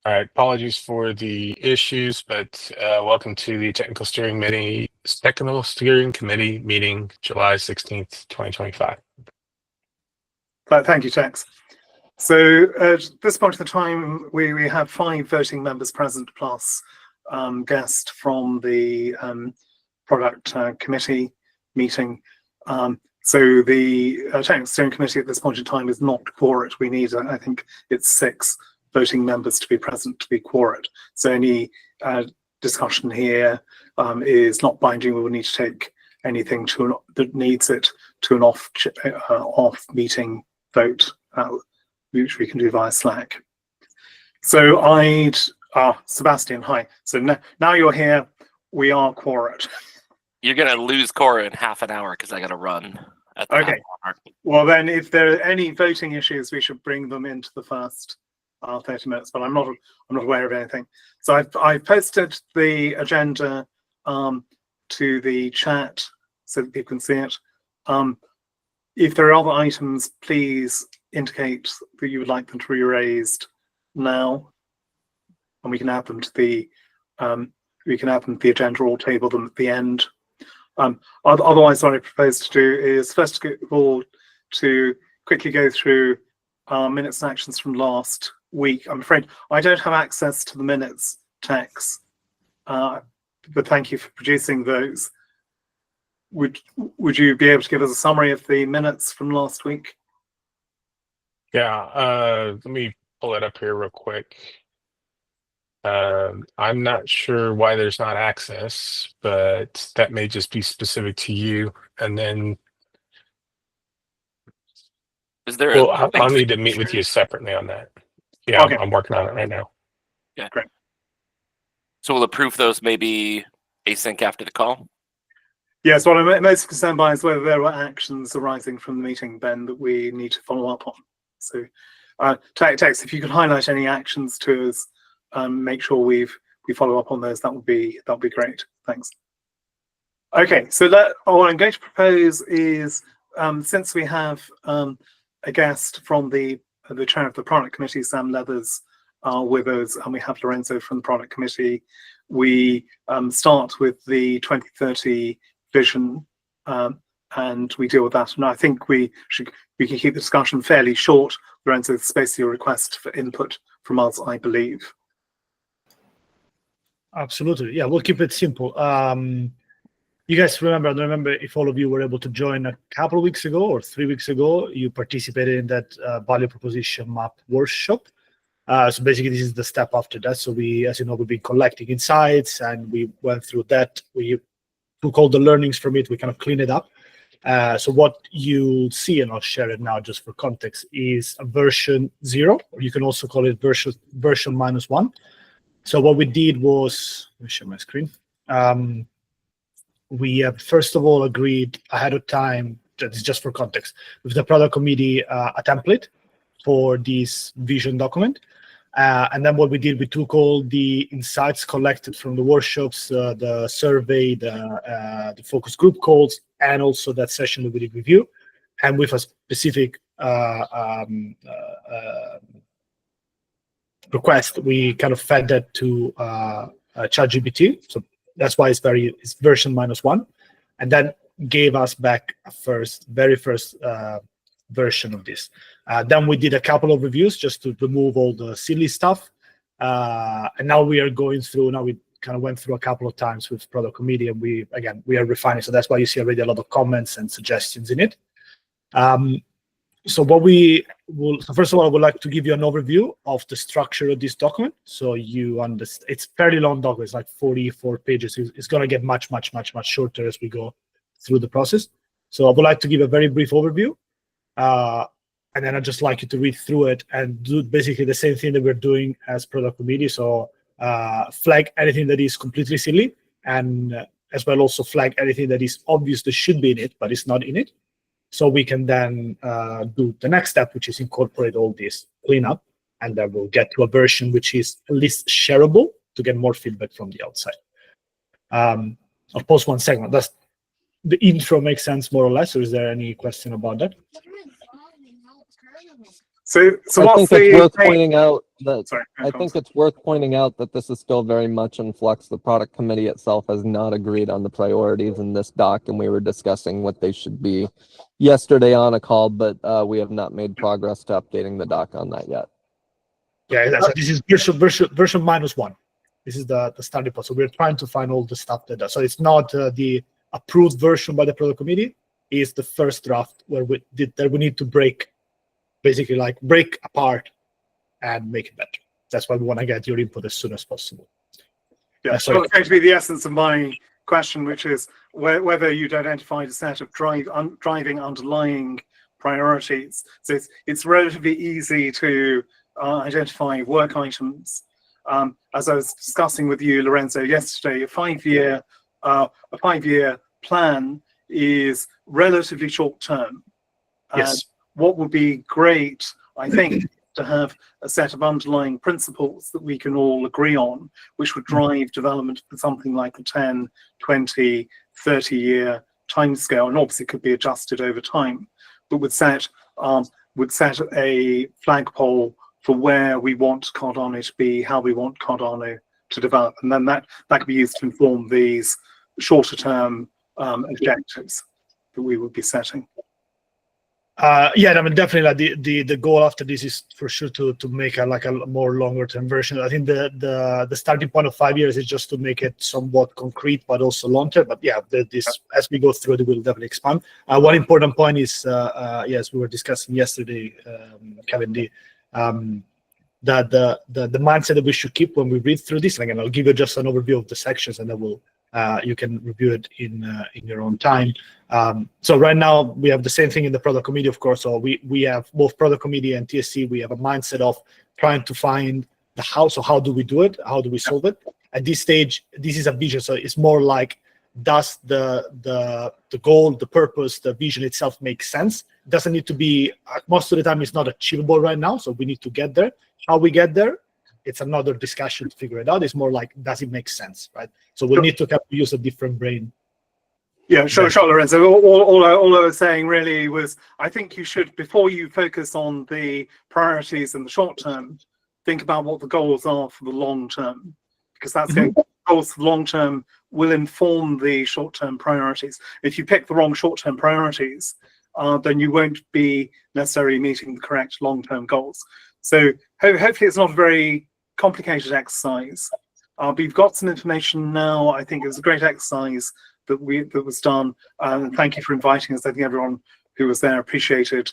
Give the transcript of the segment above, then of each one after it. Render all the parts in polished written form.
All right, apologies for the issues, but welcome to the Technical Steering Committee meeting, July 16th, 2025. Thank you, Tex. So at this point in the time, we have 5 voting members present, plus guest from the product committee meeting. So the technical steering committee at this point in time is not quorate. We need, I think it's 6 voting members to be present to be quorate. So any discussion here is not binding. We will need to take anything that needs it to an off meeting vote, which we can do via Slack. So Sebastian, hi. So now you're here, we are quorate. You're going to lose Cora in half an hour because I got to run. Okay. Well, then if there are any voting issues, we should bring them into the first 30 minutes, but I'm not aware of anything. So I've posted the agenda to the chat so that people can see it. If there are other items, please indicate that you would like them to be raised now, and we can add them to the agenda or table them at the end. Otherwise, what I propose to do is first of all to quickly go through minutes and actions from last week. I'm afraid I don't have access to the minutes, Tex, but thank you for producing those. Would you be able to give us a summary of the minutes from last week? Yeah, let me pull it up here real quick. I'm not sure why there's not access, but that may just be specific to you. And then is there? Well, I'll need to meet with you separately on that. Yeah, okay. I'm working on it right now. Yeah, great. So we'll approve those maybe async after the call. Yes, what I'm most concerned by is whether there were actions arising from the meeting, Ben, that we need to follow up on. So, Tex, if you could highlight any actions to us, make sure we follow up on those. That would be great. Thanks. Okay, so what I'm going to propose is, since we have a guest from the chair of the product committee, Sam Leathers, with us, and we have Lorenzo from the product committee, we start with the 2030 vision, and we deal with that. And I think we can keep the discussion fairly short. Lorenzo, it's basically a request for input from us, I believe. Absolutely, yeah. We'll keep it simple. You guys remember? I don't remember if all of you were able to join a couple of weeks ago or 3 weeks ago. You participated in that value proposition map workshop. So basically, this is the step after that. So we, as you know, we've been collecting insights, and we went through that. We took all the learnings from it. We kind of cleaned it up. So what you see, and I'll share it now just for context, is a version 0, or you can also call it version -1. So what we did was, let me share my screen. We have first of all agreed ahead of time, that is just for context, with the product committee a template for this vision document. And then what we did, we took all the insights collected from the workshops, the survey, the focus group calls, and also that session that we did review, and with a specific request, we kind of fed that to ChatGPT. So that's why it's version -1, and then gave us back a very first version of this. Then we did a couple of reviews just to remove all the silly stuff, and now we are going through. Now we kind of went through a couple of times with product committee, and we are refining. So that's why you see already a lot of comments and suggestions in it. So what we will, so first of all, I would like to give you an overview of the structure of this document, so you understand. It's fairly long document. It's like 44 pages. It's going to get much shorter as we go through the process. So I would like to give a very brief overview, and then I'd just like you to read through it and do basically the same thing that we're doing as product committee. So flag anything that is completely silly, and as well also flag anything that is obvious that should be in it, but it's not in it. So we can then do the next step, which is incorporate all this cleanup, and then we'll get to a version which is at least shareable to get more feedback from the outside. I'll pause 1 second. Does the intro make sense more or less, or is there any question about that? So I what's think it's the worth pointing out that Sorry, I think it's worth pointing out that this is still very much in flux. The product committee itself has not agreed on the priorities in this doc, and we were discussing what they should be yesterday on a call, but we have not made progress to updating the doc on that yet. Yeah, so this is version -1. This is the starting point. So we're trying to find all the stuff that does. So it's not the approved version by the product committee. It's the first draft where we need to break apart and make it better. That's why we want to get your input as soon as possible. Yeah, so it's going to be the essence of my question, which is whether you'd identified a set of driving underlying priorities. So it's relatively easy to identify work items. As I was discussing with you, Lorenzo, yesterday, a five-year plan is relatively short term. Yes. What would be great, I think, to have a set of underlying principles that we can all agree on, which would drive development for something like a 10, 20, 30-year timescale, and obviously could be adjusted over time, but would set a flagpole for where we want Cardano to be, how we want Cardano to develop, and then that could be used to inform these shorter-term objectives that we would be setting. Yeah, I mean, definitely, like the goal after this is for sure to make a more longer term version. I think the starting point of 5 years is just to make it somewhat concrete, but also long term. But yeah, this as we go through it, will definitely expand. One important point is, yes, we were discussing yesterday, Kevin, that the mindset that we should keep when we read through this. And again, I'll give you just an overview of the sections, and then you can review it in your own time. So right now we have the same thing in the product committee, of course. So we have both product committee and TSC. We have a mindset of trying to find the how. So how do we do it? How do we solve it? At this stage, this is a vision. So it's more like, does the goal, the purpose, the vision itself make sense? It doesn't need to be, most of the time it's not achievable right now. So we need to get there. How we get there, it's another discussion to figure it out. It's more like, does it make sense, right? So we'll need to have to use a different brain. Yeah, sure, Lorenzo. All I was saying really was, I think you should, before you focus on the priorities in the short term, think about what the goals are for the long term, because that's going to, goals for the long term will inform the short term priorities. If you pick the wrong short term priorities, then you won't be necessarily meeting the correct long term goals. So hopefully it's not a very complicated exercise. We've got some information now. I think it was a great exercise that was done. Thank you for inviting us. I think everyone who was there appreciated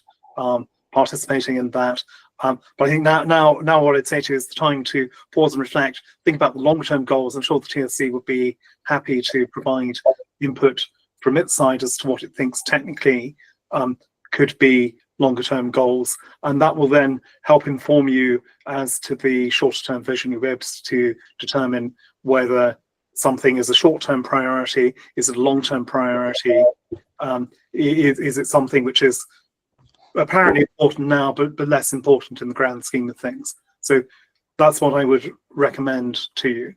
participating in that. But I think now what I'd say to you is the time to pause and reflect, think about the long-term goals. I'm sure the TSC would be happy to provide input from its side as to what it thinks technically could be longer-term goals, and that will then help inform you as to the shorter-term vision. You'll be able to determine whether something is a short-term priority, is it a long-term priority, is it something which is apparently important now but less important in the grand scheme of things. So that's what I would recommend to you,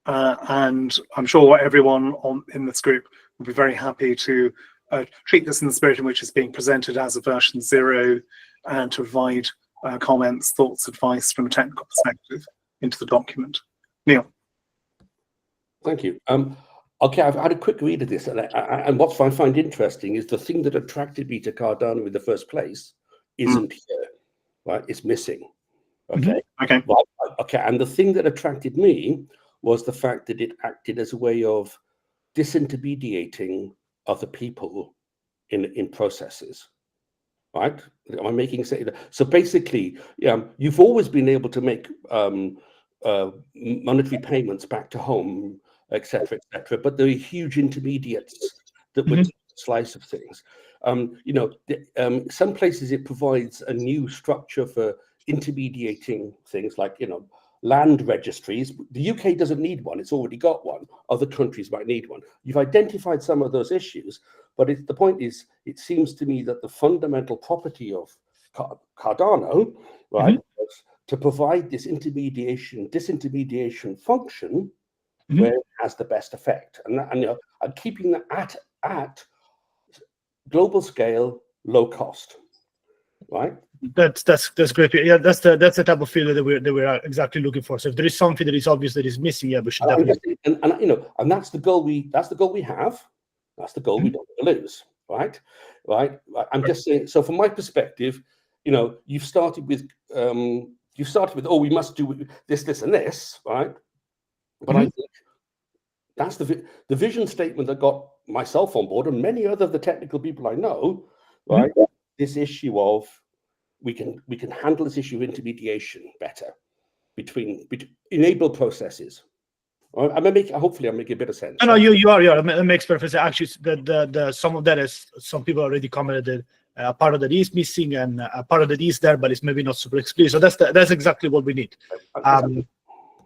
and I'm sure everyone in this group will be very happy to treat this in the spirit in which it's being presented as a version 0, and to provide comments, thoughts, advice from a technical perspective into the document. Neil. Thank you. Okay, I've had a quick read of this, and what I find interesting is the thing that attracted me to Cardano in the first place isn't here, right? It's missing. Okay. Okay. Well, okay, and the thing that attracted me was the fact that it acted as a way of disintermediating other people in processes, right? Am I making sense? So basically, you've always been able to make monetary payments back to home, etc., but there are huge intermediates that would slice of things. Some places it provides a new structure for intermediating things, like land registries. The UK doesn't need one; it's already got one. Other countries might need one. You've identified some of those issues, but the point is, it seems to me that the fundamental property of Cardano, right, was to provide this disintermediation function where it has the best effect, and keeping that at global scale, low cost. right? That's great. Yeah, that's the type of feeling that we're exactly looking for. So if there is something that is obvious that is missing, yeah, we should definitely. And that's the goal we have. That's the goal we don't want to lose, right? Right. I'm just saying. So from my perspective, you've started with oh, we must do this, and this, right? But I think that's the vision statement that got myself on board and many other of the technical people I know, right? This issue of we can handle this issue of intermediation better between enable processes. Hopefully I'm making a bit of sense. No, you are. It makes perfect sense. Actually, the some of that is some people already commented that part of that is missing and part of that is there, but it's maybe not super explicit. So that's exactly what we need.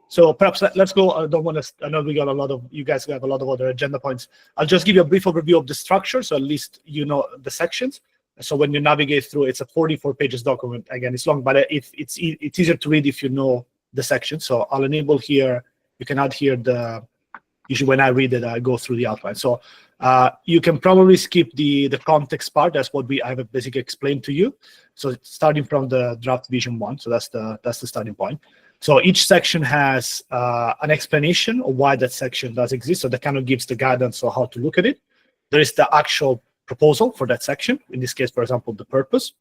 So perhaps let's go. I don't want to. I know we got you guys have a lot of other agenda points. I'll just give you a brief overview of the structure, so at least you know the sections. So when you navigate through, it's a 44 pages document. Again, it's long, but it's easier to read if you know the section. So I'll enable here. You can add here usually when I read it, I go through the outline. So you can probably skip the context part. That's what I have basically explained to you. So starting from the draft vision 1. So that's the starting point. So each section has an explanation of why that section does exist. So that kind of gives the guidance on how to look at it. There is the actual proposal for that section. In this case, for example, the purpose,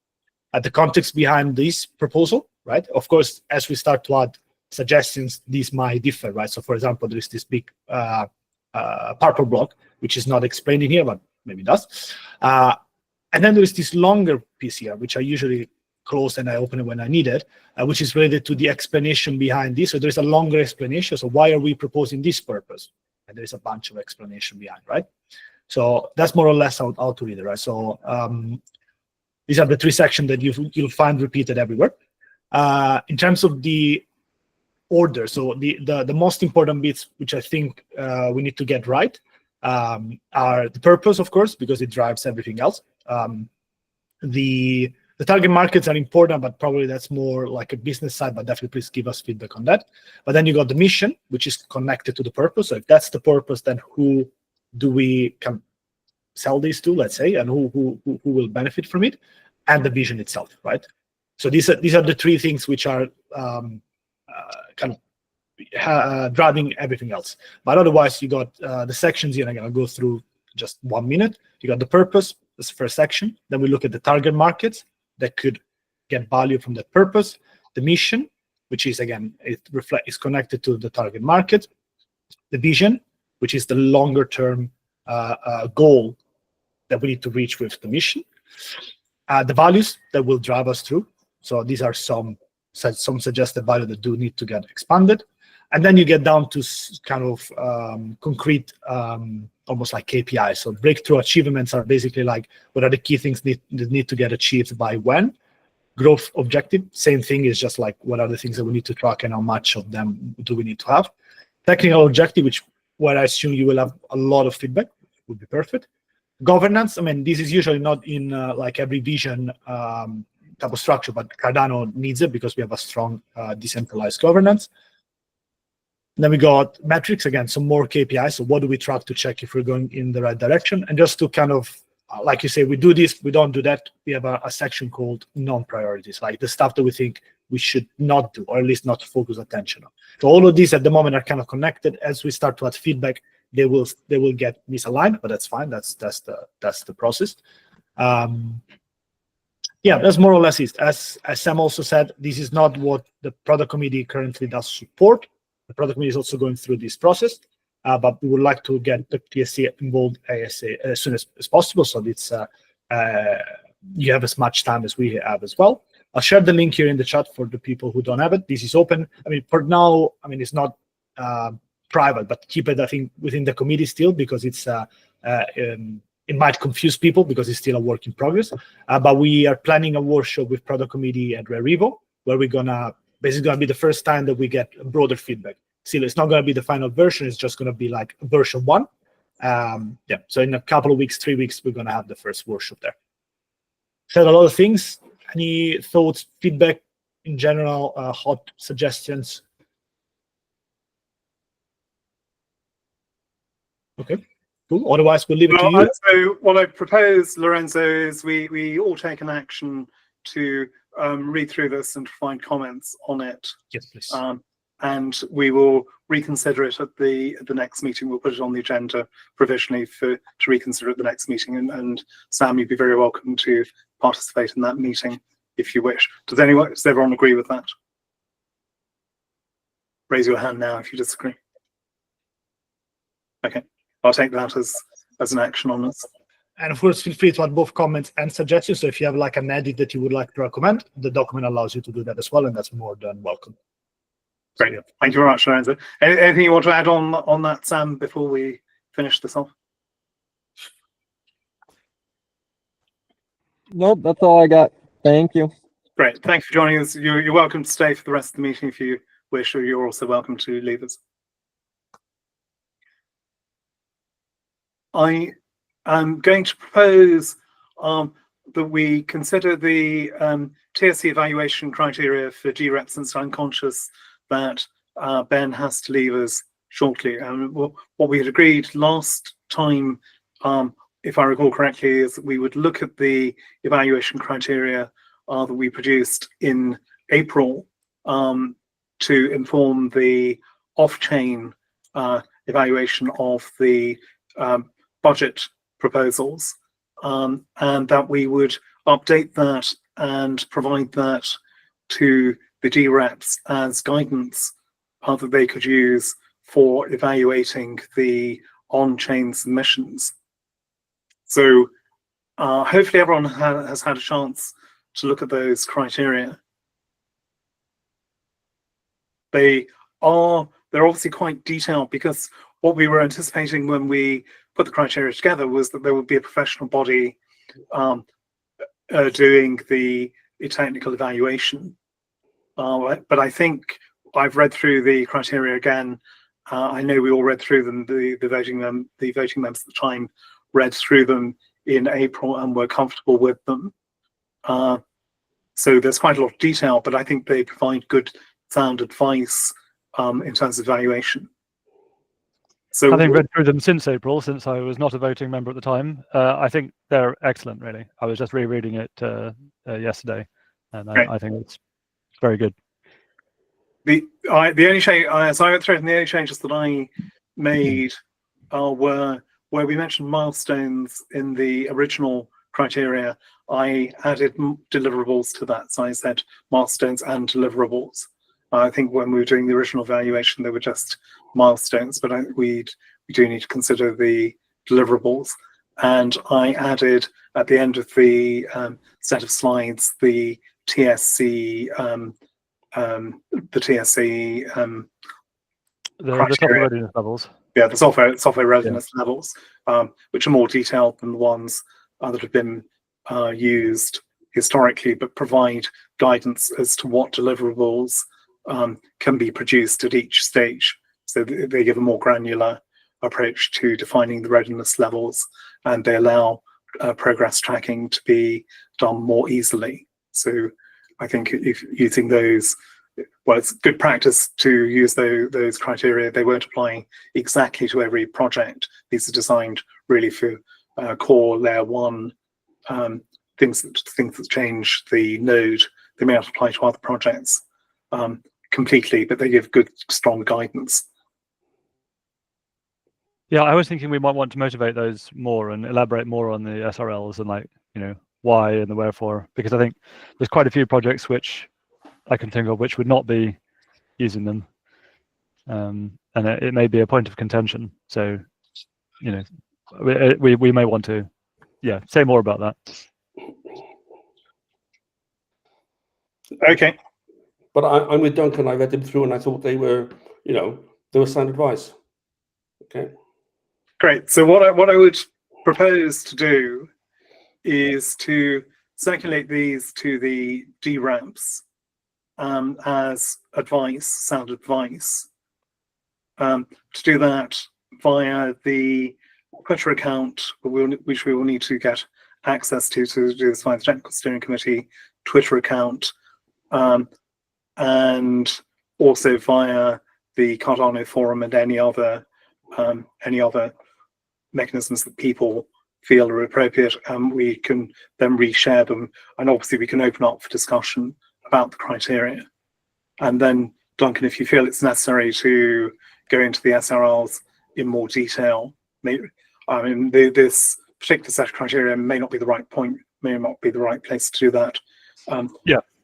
the context behind this proposal, right? Of course, as we start to add suggestions, these might differ, right? So for example, there is this big purple block, which is not explained in here, but maybe does. And then there is this longer piece here, which I usually close and I open it when I need it, which is related to the explanation behind this. So there's a longer explanation. So why are we proposing this purpose? And there's a bunch of explanation behind, right? So that's more or less how to read it, right? So these are the 3 sections that you'll find repeated everywhere. In terms of the order, so the most important bits, which I think we need to get right, are the purpose, of course, because it drives everything else. The target markets are important, but probably that's more like a business side, but definitely please give us feedback on that. But then you got the mission, which is connected to the purpose. So if that's the purpose, then who do we can sell these to, let's say, and who will benefit from it, and the vision itself, right? So these are the 3 things which are kind of driving everything else. But otherwise, you got the sections here. I'm going to go through just 1 minute. You got the purpose, this first section. Then we look at the target markets that could get value from that purpose. The mission, which is, again, is connected to the target market. The vision, which is the longer term goal that we need to reach with the mission. The values that will drive us through. So these are some suggested values that do need to get expanded. And then you get down to kind of concrete, almost like KPIs. So breakthrough achievements are basically like, what are the key things that need to get achieved by when? Growth objective, same thing, is just like, what are the things that we need to track and how much of them do we need to have? Technical objective, where I assume you will have a lot of feedback, would be perfect. Governance, I mean, this is usually not in like every vision type of structure, but Cardano needs it because we have a strong decentralized governance. Then we got metrics, again, some more KPIs. So what do we track to check if we're going in the right direction? And just to kind of, like you say, we do this, we don't do that. We have a section called non-priorities, like the stuff that we think we should not do, or at least not focus attention on. So all of these at the moment are kind of connected. As we start to add feedback, they will get misaligned, but that's fine. That's the process. Yeah, that's more or less it. As Sam also said, this is not what the product committee currently does support. The product committee is also going through this process, but we would like to get the TSC involved as soon as possible, so it's you have as much time as we have as well. I'll share the link here in the chat for the people who don't have it. This is open. I mean, for now, I mean, it's not private, but keep it, I think, within the committee still, because it's it might confuse people because it's still a work in progress. But we are planning a workshop with product committee at Rare Evo, where we're gonna basically gonna be the first time that we get broader feedback. Still, it's not gonna be the final version. It's just gonna be like version 1. Yeah. So in a couple of weeks, 3 weeks, we're gonna have the first workshop there. Said a lot of things. Any thoughts, feedback in general, hot suggestions? Okay, cool. Otherwise, we'll leave it to you. So what I propose, Lorenzo, is we all take an action to read through this and provide comments on it. Yes, please. And we will reconsider it at the next meeting. We'll put it on the agenda provisionally to reconsider at the next meeting. And Sam, you'd be very welcome to participate in that meeting if you wish. Does everyone agree with that? Raise your hand now if you disagree. Okay, I'll take that as an action on this. And of course, feel free to add both comments and suggestions. So if you have like an edit that you would like to recommend, the document allows you to do that as well, and that's more than welcome. Great. Thank you very much, Lorenzo. Anything you want to add on that, Sam, before we finish this off? Nope, that's all I got. Thank you. Great. Thank you for joining us. You're welcome to stay for the rest of the meeting if you wish, or you're also welcome to leave us. I am going to propose that we consider the TSC evaluation criteria for GREP, since I'm conscious that Ben has to leave us shortly. What we had agreed last time, if I recall correctly, is that we would look at the evaluation criteria that we produced in April to inform the off-chain evaluation of the budget proposals, and that we would update that and provide that to the GREPs as guidance that they could use for evaluating the on-chain submissions. So hopefully everyone has had a chance to look at those criteria. They're obviously quite detailed, because what we were anticipating when we put the criteria together was that there would be a professional body doing the technical evaluation. But I think I've read through the criteria again. I know we all read through them. The voting members at the time read through them in April and were comfortable with them. So there's quite a lot of detail, but I think they provide good, sound advice in terms of evaluation. So having read through them since April, since I was not a voting member at the time, I think they're excellent, really. I was just rereading it yesterday, and I think it's very good. The only change, as I went through it, the only changes that I made were where we mentioned milestones in the original criteria. I added deliverables to that, so I said milestones and deliverables. I think when we were doing the original evaluation, they were just milestones, but we do need to consider the deliverables. And I added at the end of the set of slides the TSC, the software readiness levels. Yeah, the software readiness levels, which are more detailed than the ones that have been used historically, but provide guidance as to what deliverables can be produced at each stage. So they give a more granular approach to defining the readiness levels, and they allow progress tracking to be done more easily. So I think if using those, well, it's good practice to use those criteria. They won't apply exactly to every project. These are designed really for core layer one things that change the node. They may not apply to other projects completely, but they give good, strong guidance. Yeah, I was thinking we might want to motivate those more and elaborate more on the SRLs and, like, why and the wherefore, because I think there's quite a few projects which I can think of which would not be using them, and it may be a point of contention. So, we may want to, say more about that. Okay. But I'm with Duncan. I read them through and I thought they were, they were sound advice. Okay. Great. So what I would propose to do is to circulate these to the DREPs as advice, sound advice. To do that via the Twitter account, which we will need to get access to do this via the Technical Steering Committee Twitter account, and also via the Cardano forum and any other mechanisms that people feel are appropriate, we can then reshare them. And obviously we can open up for discussion about the criteria. And then, Duncan, if you feel it's necessary to go into the SRLs in more detail, this particular set of criteria may not be the right point, may not be the right place to do that.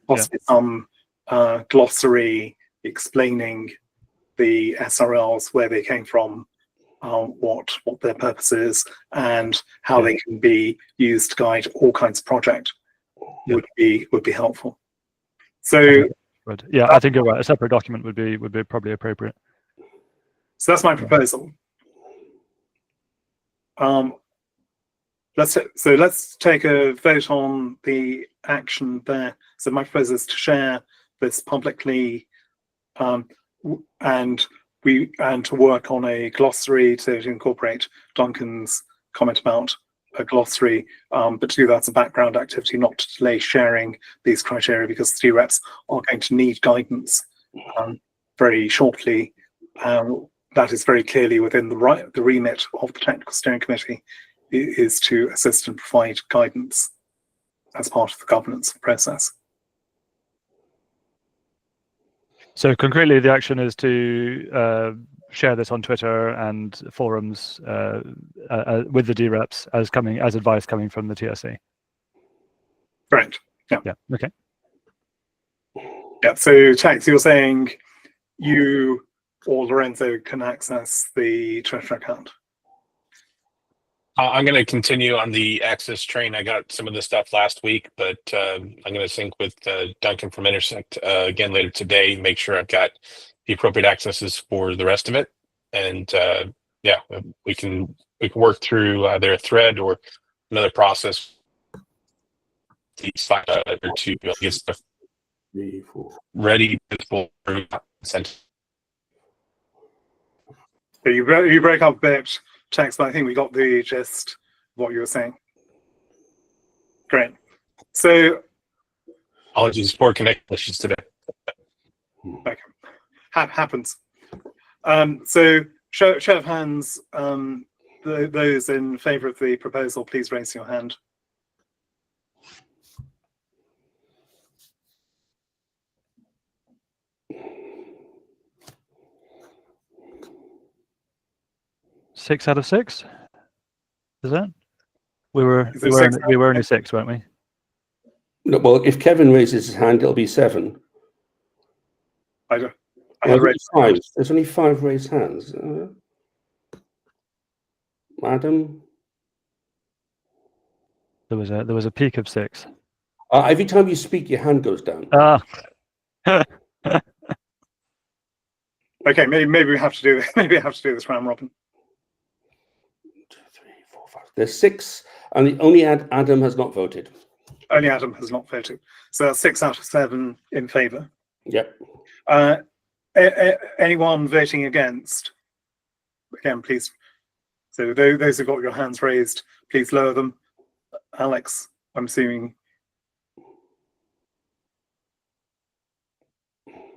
Possibly some glossary explaining the SRLs, where they came from, what their purpose is, and how they can be used to guide all kinds of projects would be helpful. So I think you're right. A separate document would be probably appropriate. So that's my proposal. Let's take a vote on the action there. So my proposal is to share this publicly, and to work on a glossary to incorporate Duncan's comment about a glossary, but to do that as a background activity, not to delay sharing these criteria, because the reps are going to need guidance very shortly. That is very clearly within the remit of the Technical Steering Committee, is to assist and provide guidance as part of the governance process. So concretely, the action is to share this on Twitter and forums with the DREPs as advice coming from the TSC. Right. Yeah. Yeah. Okay. Yeah. So, Tex, you're saying you or Lorenzo can access the Twitter account? I'm going to continue on the access train. I got some of the stuff last week, but I'm going to sync with Duncan from Intersect again later today, make sure I've got the appropriate accesses for the rest of it. And we can work through their thread or another process to get stuff ready to send. So you break up a bit, Tex, but I think we got the gist of what you were saying. Great. So apologies for connection issues today. Okay. Happens. So show of hands, those in favour of the proposal, please raise your hand. Six out of six. Is that? We were only six, weren't we? No, well, if Kevin raises his hand, it'll be 7. There's only 5 raised hands. Madam, There was a peak of 6. every time you speak, your hand goes down. Okay, maybe we have to do this round robin. 1, 2, 3, 4, 5. There's 6, and the only Adam has not voted. Only Adam has not voted. So that's 6 out of 7 in favour. Yep. Anyone voting against? Again, please. So those who've got your hands raised, please lower them. Alex, I'm assuming.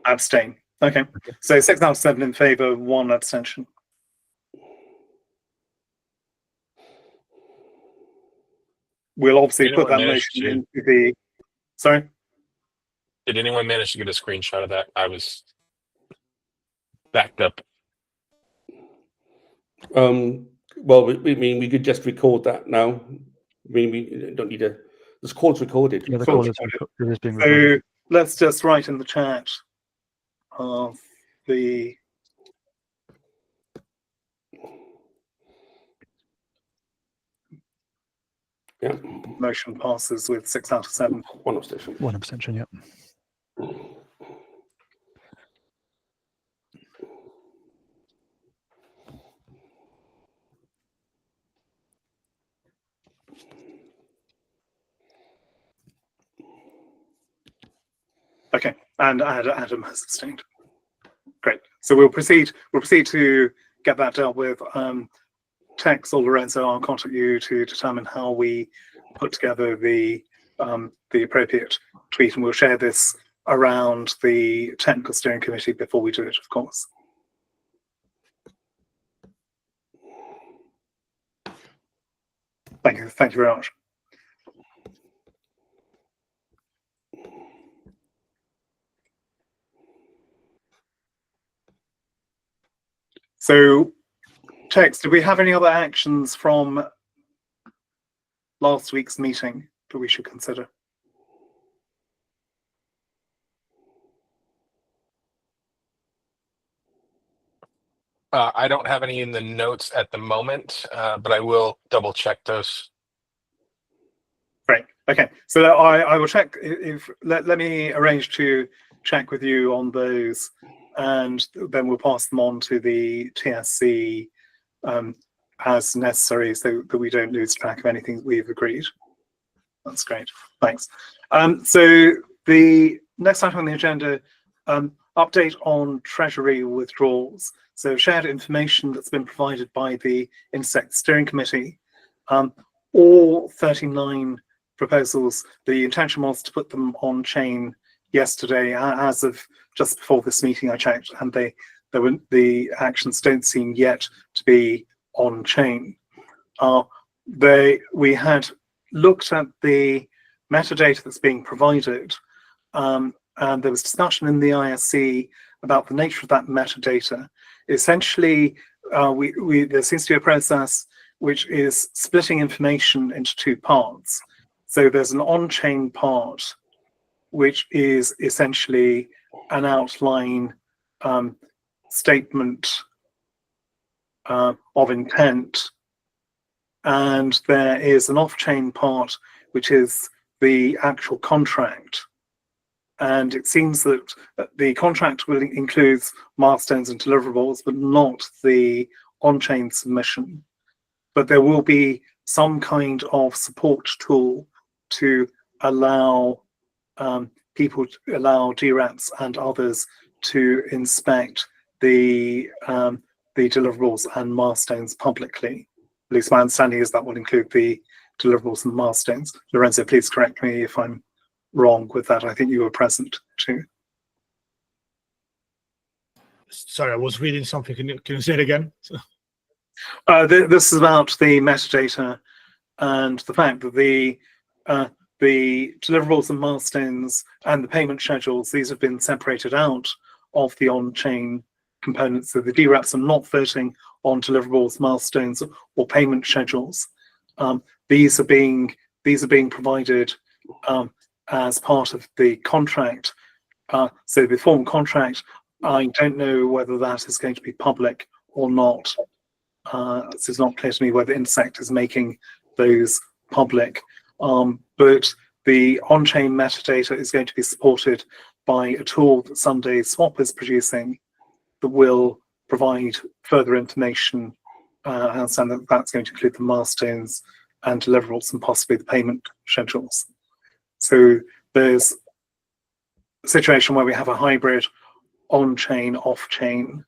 Abstain. Okay. So 6 out of 7 in favour, 1 abstention. We'll obviously put that motion into the. Sorry? Did anyone manage to get a screenshot of that? I was backed up. Well, we could just record that now. We don't need to. This call's recorded. Yeah, the call is being recorded. So let's just write in the chat of the. Yeah. Motion passes with 6 out of 7. 1 abstention. 1 abstention. Yep. Okay, and Adam has abstained. Great. So we'll proceed to get that dealt with. Tex or Lorenzo, I'll contact you to determine how we put together the appropriate tweet, and we'll share this around the Technical Steering Committee before we do it, of course. Thank you. Thank you very much. So, Tex, do we have any other actions from last week's meeting that we should consider? I don't have any in the notes at the moment, but I will double check those. Great. Okay. So I will check if let me arrange to check with you on those, and then we'll pass them on to the TSC as necessary, so that we don't lose track of anything we've agreed. That's great. Thanks. So the next item on the agenda, update on Treasury withdrawals. So shared information that's been provided by the Insect Steering Committee. All 39 proposals, the intention was to put them on chain yesterday. As of just before this meeting, I checked, and the actions don't seem yet to be on chain. We had looked at the metadata that's being provided, and there was discussion in the ISC about the nature of that metadata. Essentially, there seems to be a process which is splitting information into two parts. So there's an on-chain part, which is essentially an outline statement of intent, and there is an off-chain part, which is the actual contract. And it seems that the contract will include milestones and deliverables, but not the on-chain submission. But there will be some kind of support tool to allow people, to allow DRAPs and others to inspect the deliverables and milestones publicly. At least my understanding is that will include the deliverables and milestones. Lorenzo, please correct me if I'm wrong with that. I think you were present too. Sorry, I was reading something. Can you say it again? This is about the metadata and the fact that the deliverables and milestones and the payment schedules, these have been separated out of the on-chain components. So the DRAPs are not voting on deliverables, milestones, or payment schedules. These are being provided as part of the contract. So the formal contract, I don't know whether that is going to be public or not. It's not clear to me whether Insect is making those public. But the on-chain metadata is going to be supported by a tool that Sunday Swap is producing that will provide further information. I understand that that's going to include the milestones and deliverables and possibly the payment schedules. So there's a situation where we have a hybrid on-chain, off-chain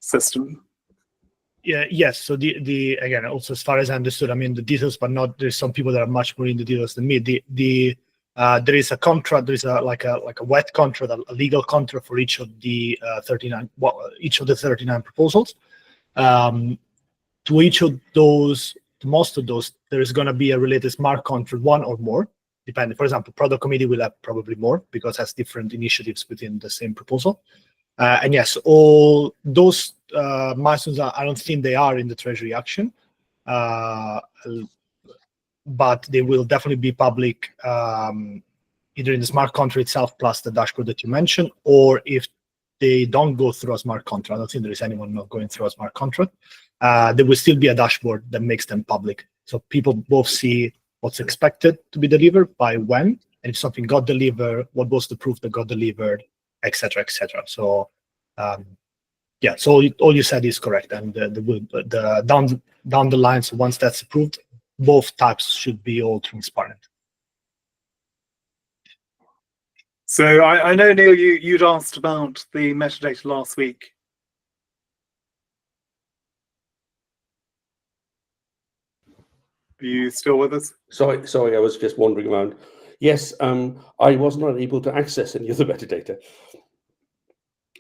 system. Yeah, yes. So the again, also as far as I understood, I mean the details, but not, there's some people that are much more in the details than me. There is a contract, there is like a wet contract, a legal contract for each of the 39 proposals. To each of those, to most of those, there is going to be a related smart contract, one or more, depending. For example, product committee will have probably more because it has different initiatives within the same proposal. And yes, all those milestones, I don't think they are in the Treasury action, but they will definitely be public, either in the smart contract itself plus the dashboard that you mentioned, or if they don't go through a smart contract, I don't think there is anyone not going through a smart contract, there will still be a dashboard that makes them public. So people both see what's expected to be delivered by when, and if something got delivered, what was the proof that got delivered, etc., etc. So yeah, so all you said is correct, and the down the line, so once that's approved, both types should be all transparent. So I know, Neil, you'd asked about the metadata last week. Are you still with us? Sorry, I was just wandering around. Yes, I was not able to access any of the metadata.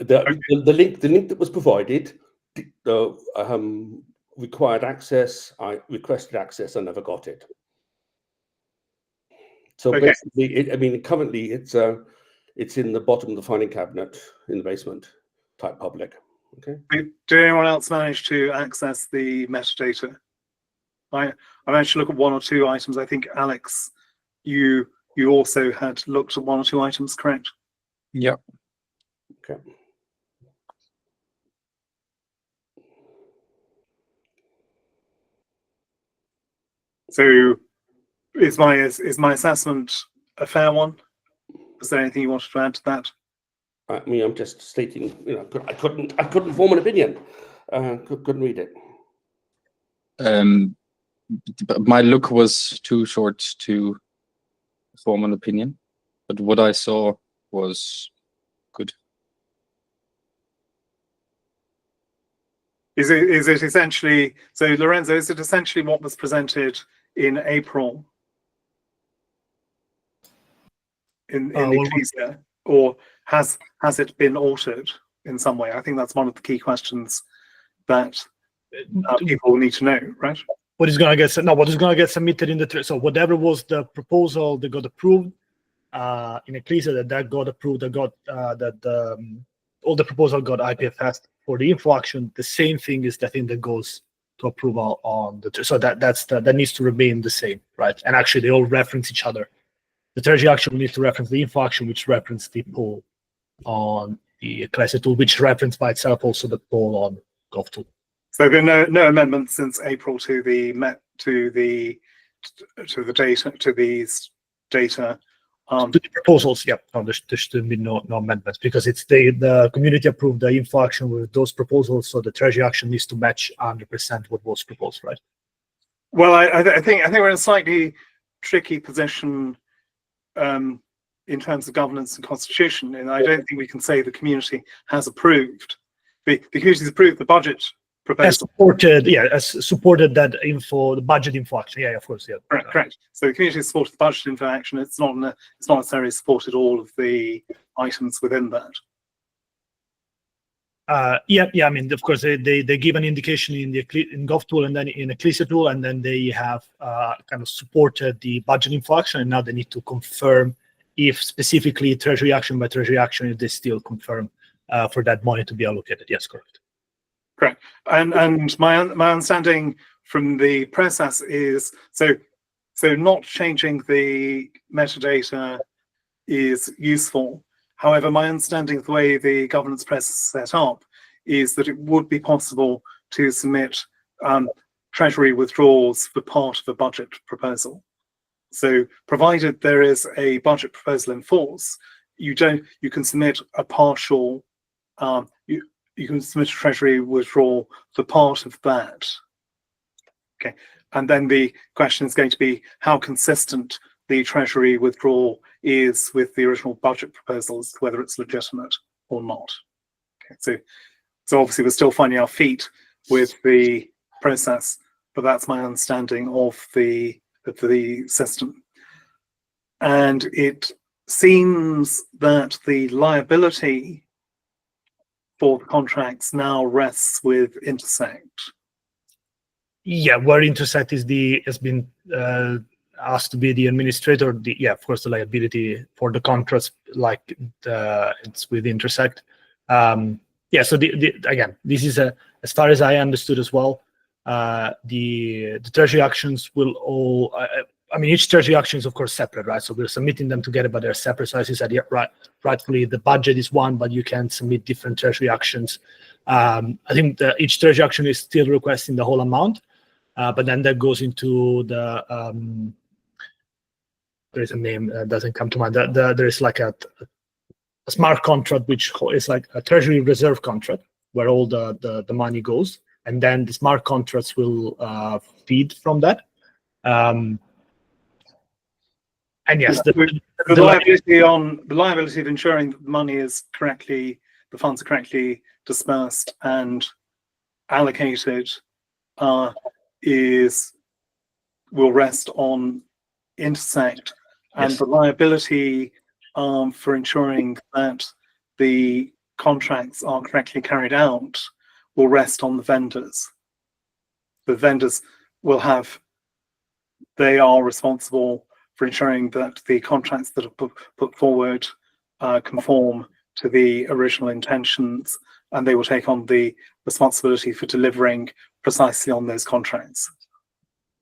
The link that was provided required access. I requested access. I never got it. So Okay. basically, currently it's in the bottom of the filing cabinet in the basement, type public. Okay. Did anyone else manage to access the metadata? I managed to look at one or two items. I think Alex, you also had looked at one or two items, correct? Yeah. Okay. So is my assessment a fair one? Is there anything you wanted to add to that? I mean, I'm just stating, I couldn't form an opinion. Couldn't read it. My look was too short to form an opinion, but what I saw was good. Is it essentially, so Lorenzo, is it essentially what was presented in April in the Ecclesia, or has it been altered in some way? I think that's one of the key questions that people need to know, right? What is going to get submitted in the so whatever was the proposal that got approved in Ecclesia that got approved, that got all the proposal got IPFS for the info action. The same thing is the thing that goes to approval on the so that needs to remain the same, right? And actually they all reference each other. The Treasury action needs to reference the info action, which reference the poll on the Ecclesia tool, which referenced by itself also the poll on GovTool. So there are no amendments since April to these data. To the proposals, yeah, no, there should be no amendments because it's the community approved the info action with those proposals, so the Treasury action needs to match 100% what was proposed, right? Well, I think we're in a slightly tricky position in terms of governance and constitution, and I don't think we can say the community has approved. The community has approved the budget proposal. Has supported that info, the budget info action. Yeah, of course, yeah. Correct. So the community has supported the budget info action. It's not necessarily supported all of the items within that. Yeah. I mean, of course, they give an indication in GovTool and then in Ecclesia tool, and then they have kind of supported the budget info action, and now they need to confirm if specifically Treasury action by Treasury action, if they still confirm for that money to be allocated. Yes, correct. Correct. And my understanding from the process is so not changing the metadata is useful. However, my understanding of the way the governance process is set up is that it would be possible to submit Treasury withdrawals for part of a budget proposal. So provided there is a budget proposal in force, you can submit a partial you can submit a Treasury withdrawal for part of that. Okay, and then the question is going to be how consistent the Treasury withdrawal is with the original budget proposals, whether it's legitimate or not. Okay, so obviously we're still finding our feet with the process, but that's my understanding of the system. And it seems that the liability for the contracts now rests with Intersect. Yeah, where Intersect has been asked to be the administrator. Of course, the liability for the contracts, it's with Intersect. So again, this is as far as I understood as well. The Treasury actions will all. Each Treasury action is of course separate, right? So we're submitting them together, but they're separate. So as you said, rightfully, the budget is one, but you can submit different Treasury actions. I think each Treasury action is still requesting the whole amount, but then that goes into the. There is a name that doesn't come to mind. There is like a smart contract, which is like a Treasury reserve contract, where all the money goes, and then the smart contracts will feed from that. And yes, the liability of ensuring that the money is correctly, the funds are correctly dispersed and allocated, will rest on Intersect, and the liability for ensuring that the contracts are correctly carried out will rest on the vendors. the vendors will have, they are responsible for ensuring that the contracts that are put forward conform to the original intentions, and they will take on the responsibility for delivering precisely on those contracts.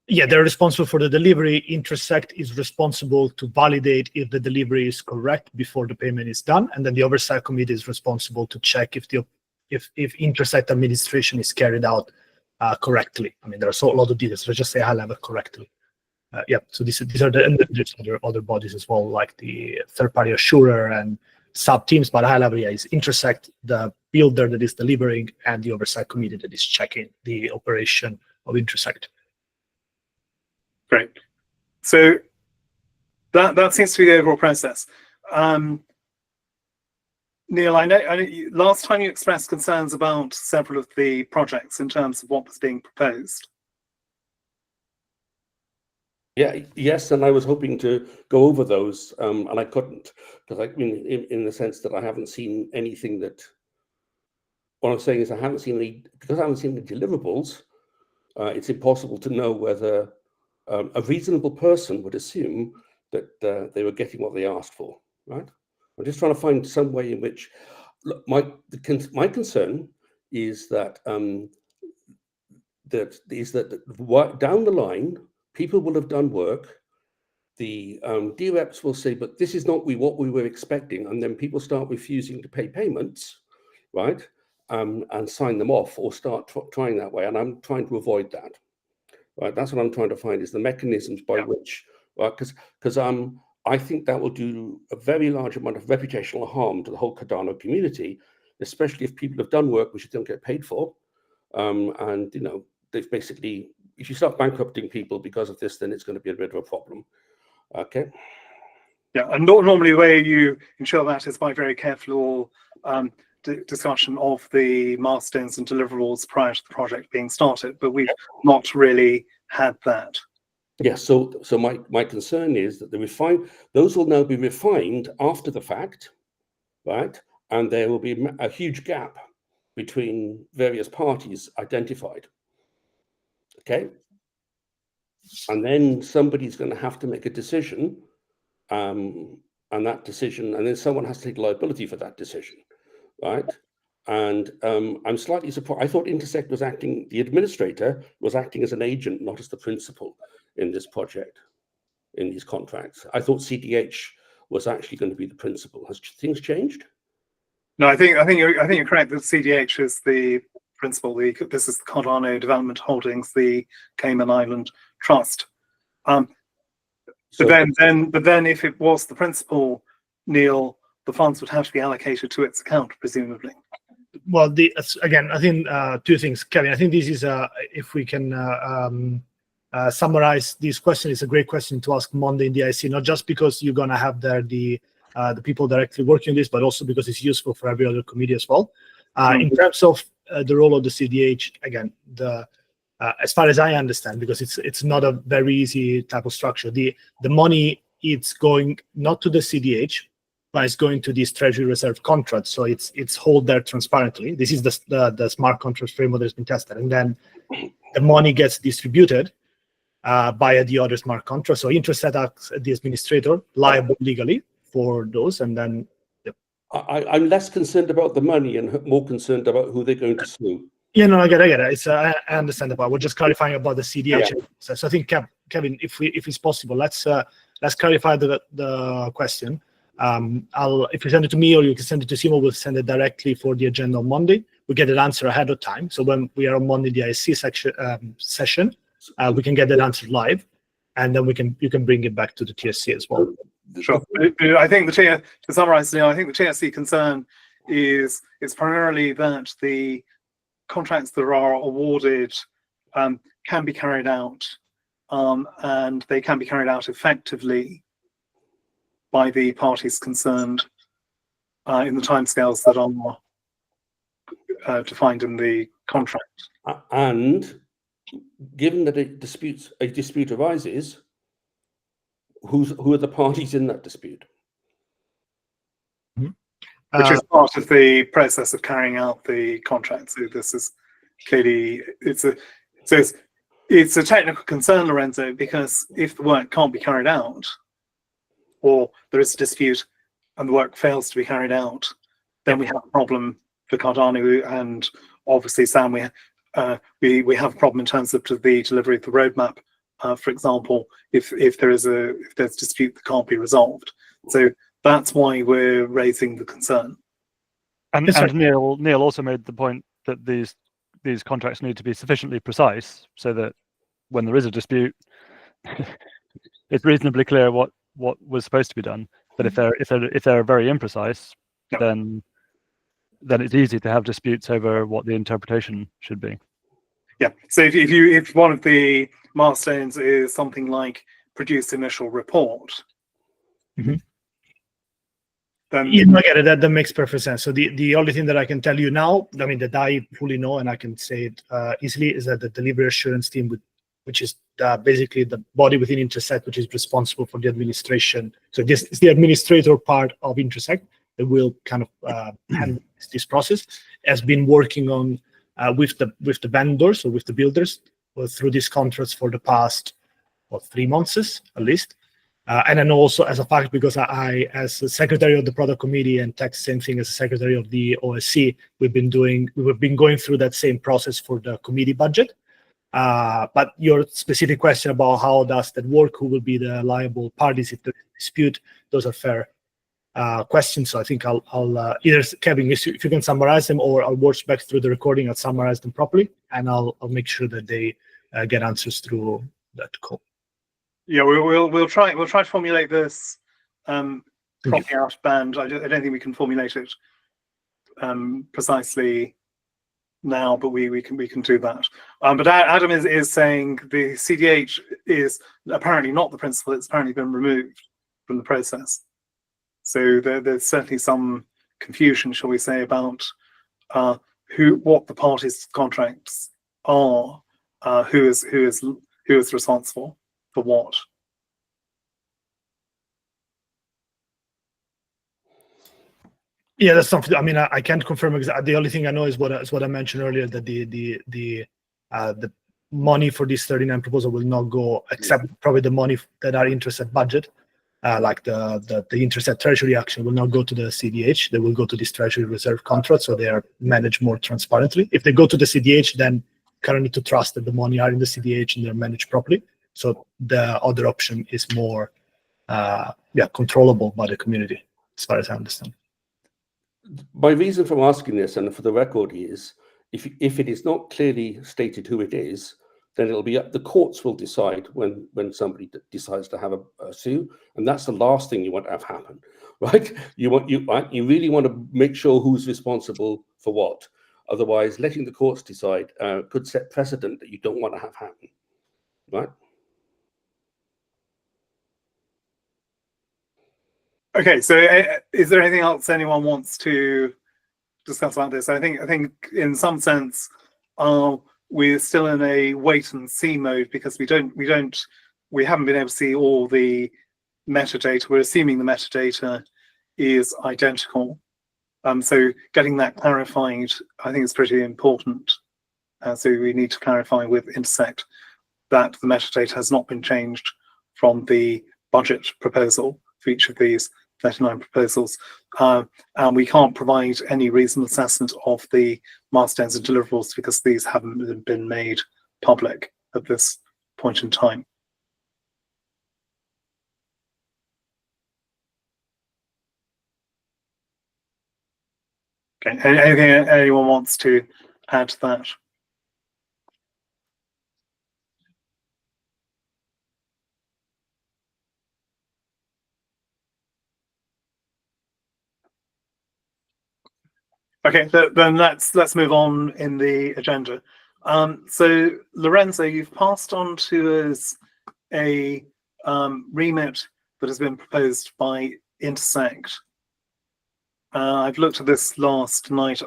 Yeah, they're responsible for the delivery. Intersect is responsible to validate if the delivery is correct before the payment is done, and then the oversight committee is responsible to check if Intersect administration is carried out correctly. I mean, there's a lot of details. Let's just say high level correctly. Yeah, so these are and there's other bodies as well, like the third-party assurer and sub-teams, but high level, yeah, is Intersect, the builder that is delivering, and the oversight committee that is checking the operation of Intersect. Great. So that seems to be the overall process. Neil, I know last time you expressed concerns about several of the projects in terms of what was being proposed. Yeah, yes, and I was hoping to go over those, and I couldn't, because I mean, in the sense that I haven't seen anything that. What I'm saying is, I haven't seen because I haven't seen the deliverables. It's impossible to know whether a reasonable person would assume that they were getting what they asked for. Right? I'm just trying to find some way in which, look, my concern is that down the line, people will have done work. The DREPs will say, but this is not what we were expecting. And then people start refusing to pay payments, right? And sign them off or start trying that way. And I'm trying to avoid that, right? That's what I'm trying to find, is the mechanisms by which, right? Because I think that will do a very large amount of reputational harm to the whole Cardano community, especially if people have done work which they don't get paid for. And, you know, they've basically, if you start bankrupting people because of this, then it's going to be a bit of a problem. Okay. Yeah, and normally the way you ensure that is by very careful discussion of the milestones and deliverables prior to the project being started, but we've not really had that. Yes, so my concern is that those will now be refined after the fact, right? And there will be a huge gap between various parties identified. Okay. And then somebody's going to have to make a decision, and then someone has to take liability for that decision, right? And I'm slightly surprised. I thought Intersect was acting, the administrator was acting as an agent, not as the principal in this project, in these contracts. I thought CDH was actually going to be the principal. Has things changed? No, I think you're correct that CDH is the principal. This is the Cardano Development Holdings, the Cayman Island Trust. But then, if it was the principal, Neil, the funds would have to be allocated to its account, presumably. Well, again, I think two things, Kevin. I think this is if we can summarize this question, it's a great question to ask Monday in the IC, not just because you're going to have there the people directly working on this, but also because it's useful for every other committee as well. In terms of the role of the CDH, again, as far as I understand, because it's not a very easy type of structure, the money, it's going not to the CDH, but it's going to these treasury reserve contracts. So it's held there transparently. This is the smart contract framework that's been tested, and then the money gets distributed via the other smart contracts. So Intersect acts as the administrator, liable legally for those, and then. I'm less concerned about the money and more concerned about who they're going to sue. Yeah, no, I get it. I understand about. We're just clarifying about the CDH. Yeah. So I think, Kevin, if it's possible, let's clarify the question. If you send it to me or you can send it to Simo, we'll send it directly for the agenda on Monday. We get an answer ahead of time. So when we are on Monday, the IC session, we can get that answer live, and then you can bring it back to the TSC as well. Sure. I think to summarize, Neil, I think the TSC concern is primarily that the contracts that are awarded can be carried out, and they can be carried out effectively by the parties concerned in the timescales that are defined in the contract. And given that a dispute arises, who are the parties in that dispute? Which is part of the process of carrying out the contract. So this is clearly it's It's a technical concern, Lorenzo, because if the work can't be carried out, or there is a dispute and the work fails to be carried out, then we have a problem for Cardano, and obviously, Sam, we have a problem in terms of the delivery of the roadmap. For example, if there's a dispute that can't be resolved, so that's why we're raising the concern. And, Yes, sir. and Neil also made the point that these contracts need to be sufficiently precise so that when there is a dispute, it's reasonably clear what was supposed to be done. But if they're very imprecise, Yep. then it's easy to have disputes over what the interpretation should be. Yeah. So if one of the milestones is something like produce initial report, Mhm. then I get it. That makes perfect sense. So the only thing that I can tell you now, I mean, that I fully know and I can say it easily, is that the delivery assurance team, which is basically the body within Intersect, which is responsible for the administration. So this is the administrator part of Intersect that will kind of handle this process, has been working on with the vendors or with the builders through these contracts for the past 3 months at least. And then also as a fact, because I as the secretary of the product committee and Tech, same thing as the secretary of the OSC, we've been going through that same process for the committee budget. But your specific question about how does that work, who will be the liable parties if there is a dispute, those are fair questions. So I think I'll either, Kevin, if you can summarize them, or I'll watch back through the recording and summarize them properly, and I'll make sure that they get answers through that call. yeah, we'll try to formulate this properly out of band. I don't think we can formulate it precisely now, but we can do that. But Adam is saying the CDH is apparently not the principal. It's apparently been removed from the process. So there's certainly some confusion, shall we say, about what the parties' contracts are, who is responsible for what. Yeah, that's something. I mean, I can't confirm exactly. The only thing I know is what I mentioned earlier, that the money for this 39 proposal will not go, except probably the money that are Intersect budget, like the Intersect treasury action, will not go to the CDH. They will go to this treasury reserve contract, so they are managed more transparently. If they go to the CDH, then kind of need to trust that the money are in the CDH and they're managed properly. So the other option is more, controllable by the community, as far as I understand. My reason for asking this, and for the record, is if it is not clearly stated who it is, then it'll be up. The courts will decide when somebody decides to have a sue, and that's the last thing you want to have happen, right? You really want to make sure who's responsible for what. Otherwise, letting the courts decide could set precedent that you don't want to have happen, right? Okay, so is there anything else anyone wants to discuss about this? I think in some sense we're still in a wait and see mode, because we haven't been able to see all the metadata. We're assuming the metadata is identical. So getting that clarified, I think, is pretty important. So we need to clarify with Intersect that the metadata has not been changed from the budget proposal for each of these 39 proposals, and we can't provide any reasonable assessment of the milestones and deliverables because these haven't been made public at this point in time. Okay, anything anyone wants to add to that? Okay, then let's move on in the agenda. So Lorenzo, you've passed on to us a remit that has been proposed by Intersect. I've looked at this last night,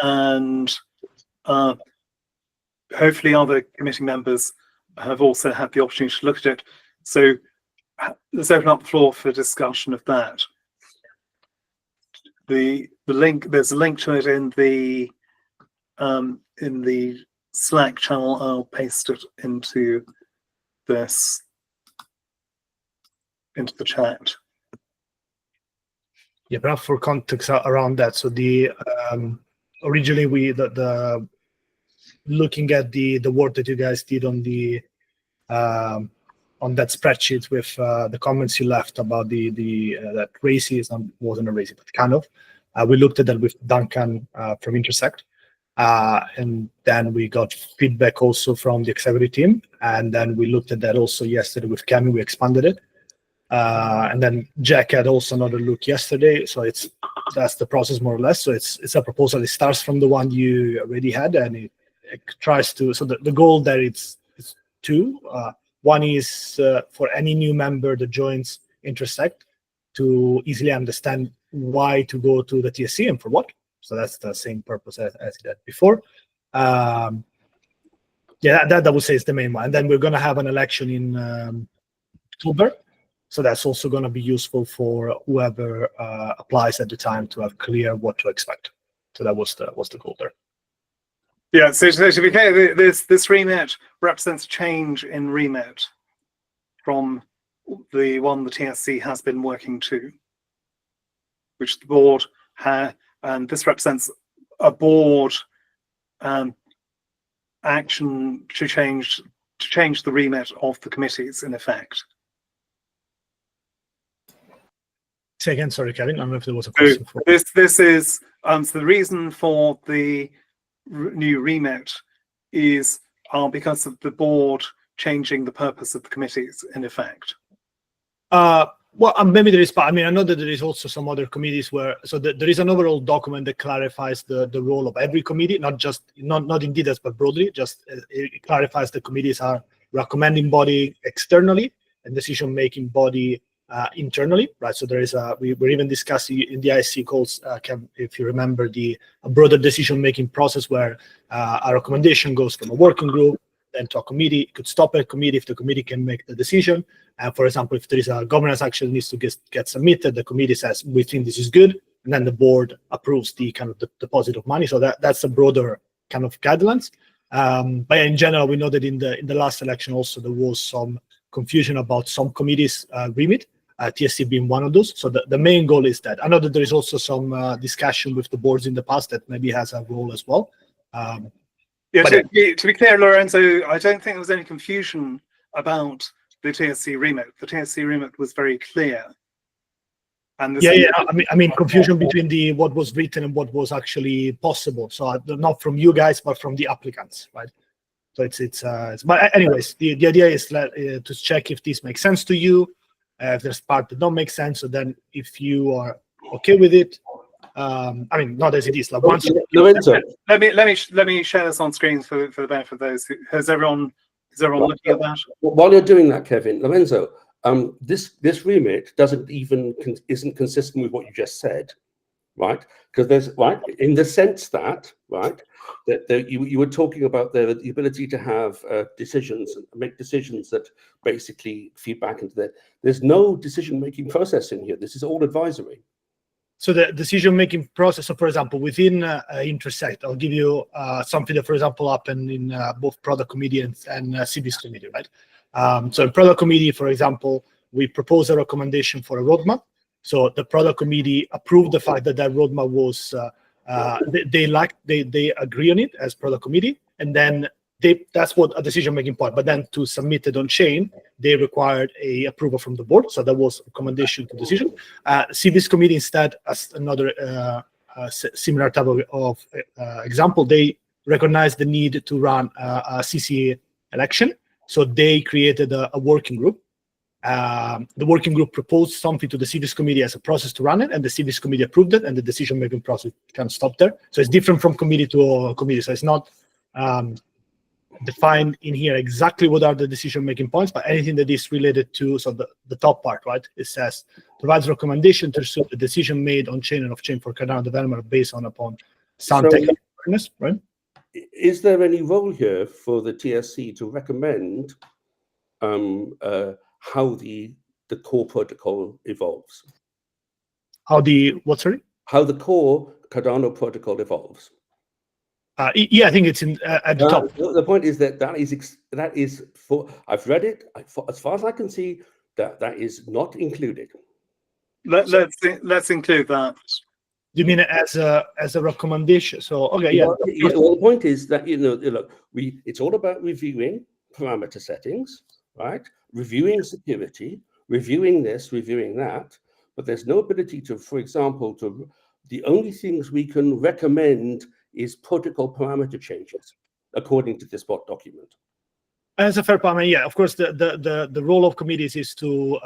and hopefully other committee members have also had the opportunity to look at it. So let's open up the floor for discussion of that. The link, there's a link to it in the Slack channel, I'll paste it into this, into the chat. Yeah, perhaps for context around that. So the originally the looking at the work that you guys did on the on that spreadsheet with the comments you left about the that racism wasn't a racism, but kind of. We looked at that with Duncan from Intersect, and then we got feedback also from the executive team, and then we looked at that also yesterday with Cami. We expanded it. And then Jack had also another look yesterday, so that's the process more or less. So it's a proposal. It starts from the one you already had, and it tries to. So the goal there it's two. One is for any new member that joins Intersect to easily understand why to go to the TSC and for what. So that's the same purpose as it had before. Yeah, that I would say is the main one. And then we're going to have an election in October. So that's also going to be useful for whoever applies at the time to have clear what to expect. So that was the goal there. Yeah, so to be clear, this remit represents a change in remit from the one the TSC has been working to, which the board had, and this represents a board action to change the remit of the committees in effect. Say again, sorry, Kevin. I don't know if there was a question. This is so the reason for the new remit is because of the board changing the purpose of the committees in effect. Well, maybe there is, but I mean, I know that there is also some other committees where, so there is an overall document that clarifies the role of every committee, not in details, but broadly, just it clarifies the committees are recommending body externally and decision-making body internally, right? So there is we're even discussing in the IC calls, if you remember, a broader decision-making process where a recommendation goes from a working group then to a committee. It could stop at a committee if the committee can make the decision. For example, if there is a governance action that needs to get submitted, the committee says we think this is good, and then the board approves the kind of the deposit of money. So that's a broader kind of guidelines. But in general, we know that in the last election also there was some confusion about some committees' remit. TSC being one of those. So the main goal is that. I know that there is also some discussion with the boards in the past that maybe has a role as well. Yeah, to be clear, Lorenzo, I don't think there was any confusion about the TSC remit. The TSC remit was very clear. And I mean, confusion between what was written and what was actually possible. So not from you guys, but from the applicants, right? So it's but anyways, the idea is to check if this makes sense to you. If there's part that don't make sense, so then if you are okay with it, I mean, not as it is. Like once Lorenzo, let me share this on screen for the benefit of those. Is everyone looking at that? while you're doing that, Kevin, Lorenzo, this remit isn't consistent with what you just said, right? Because there's in the sense that that you were talking about the ability to have decisions, make decisions that basically feed back into that. There's no decision-making process in here. This is all advisory. So the decision-making process. So, for example, within Intersect, I'll give you something that, for example, happened in both product committee and CBIS committee, right? So in product committee, for example, we propose a recommendation for a roadmap. So the product committee approved the fact that roadmap was they agree on it as product committee, and then that's what a decision-making point. But then to submit it on chain, they required a approval from the board. So that was a recommendation to decision. CBIS committee instead, as another similar type of example, they recognized the need to run a CCA election. So they created a working group. The working group proposed something to the CBIS committee as a process to run it, and the CBIS committee approved it, and the decision-making process kind of stopped there. So it's different from committee to committee. So it's not defined in here exactly what are the decision-making points, but anything that is related to, so the top part, right? It says provides recommendation to pursue the decision made on chain and off chain for Cardano development based upon sound technical awareness, right? Is there any role here for the TSC to recommend how the core protocol evolves? How the what? Sorry. How the core Cardano protocol evolves? Yeah, I think it's in at the top. The point is that that is for. I've read it. As far as I can see, that is not included. Let's include that. You mean as a recommendation? So okay, yeah. Well, the point is that look, it's all about reviewing parameter settings, right? Reviewing security, reviewing this, reviewing that. But there's no ability to, for example, the only things we can recommend is protocol parameter changes, according to this bot document. As a fair point, yeah, of course, the role of committees is to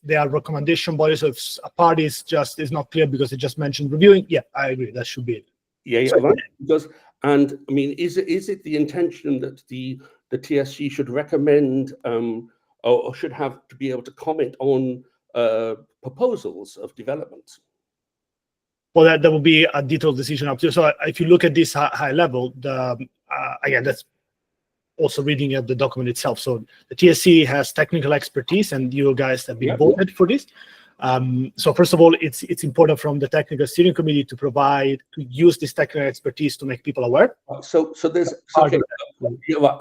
they are recommendation bodies. So if a party is not clear because it just mentioned reviewing, yeah, I agree, that should be it. Yeah, right. Because, and I mean, is it the intention that the TSC should recommend or should have to be able to comment on proposals of development? Well, that will be a detailed decision up to. So if you look at this high level, again, that's also reading at the document itself. So the TSC has technical expertise, and you guys have been voted for this. So first of all, it's important from the technical steering committee to use this technical expertise to make people aware. So there's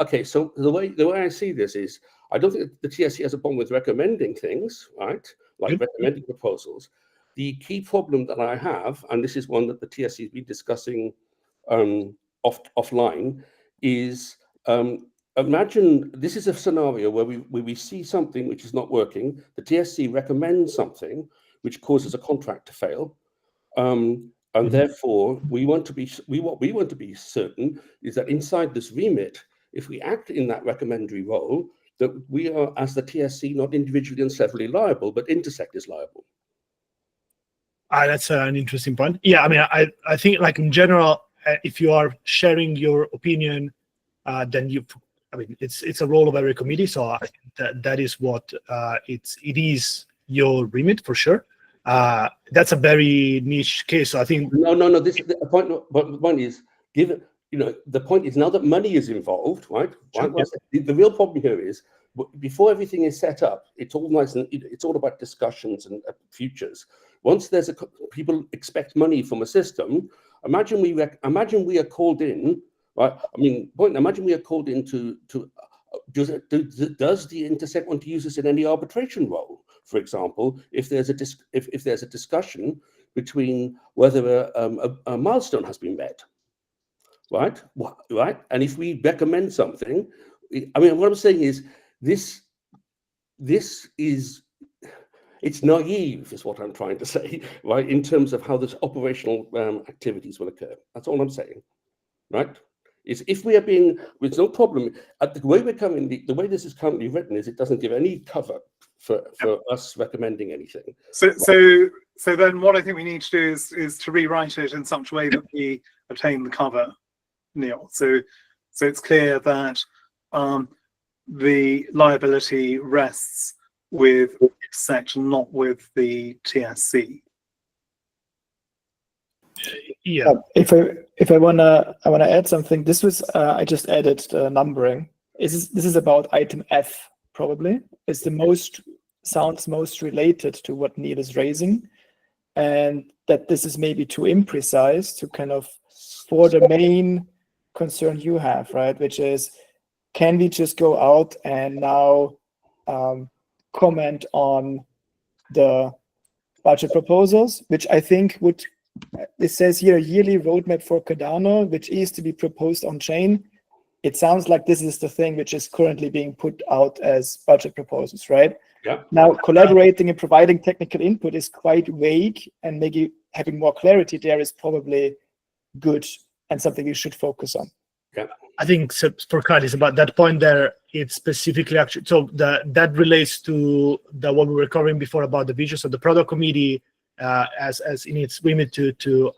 okay. So the way I see this is, I don't think the TSC has a problem with recommending things, right? Like recommending proposals. The key problem that I have, and this is one that the TSC has been discussing offline, is imagine this is a scenario where we see something which is not working. The TSC recommends something which causes a contract to fail, and therefore what we want to be certain is that inside this remit, if we act in that recommendatory role, that we are, as the TSC, not individually and severally liable, but Intersect is liable. That's an interesting point. Yeah, I mean, I think, like, in general, if you are sharing your opinion, then it's a role of every committee. So I think that is what it is your remit for sure. That's a very niche case. So I think no. This is the point. But the point is, given the point is now that money is involved, right? Sure, The real problem here is, before everything is set up, it's all nice and it's all about discussions and futures. Once people expect money from a system, imagine we are called in, right? I mean, imagine we are called in to does the Intersect want to use this in any arbitration role? For example, if there's a discussion between whether a milestone has been met, right? And if we recommend something, I mean, what I'm saying is this is. It's naive, is what I'm trying to say, right? In terms of how this operational activities will occur. That's all I'm saying, right? Is if we are being, there's no problem. The way this is currently written is it doesn't give any cover for us recommending anything. So then what I think we need to do is to rewrite it in such a way that we obtain the cover, Neil. So it's clear that the liability rests with Intersect, not with the TSC. Yeah. If I wanna add something, this was I just added the numbering. This is about item F, probably. It's sounds most related to what Neil is raising, and that this is maybe too imprecise to kind of for the main concern you have, right? Which is, can we just go out and now comment on the budget proposals, which I think it says here, yearly roadmap for Cardano, which is to be proposed on chain. It sounds like this is the thing which is currently being put out as budget proposals, right? Yeah. Now, collaborating and providing technical input is quite vague, and maybe having more clarity there is probably good and something you should focus on. Yeah. I think for Curtis, about that point there, it's specifically actually, so that relates to what we were covering before about the vision. So the product committee, as in its remit to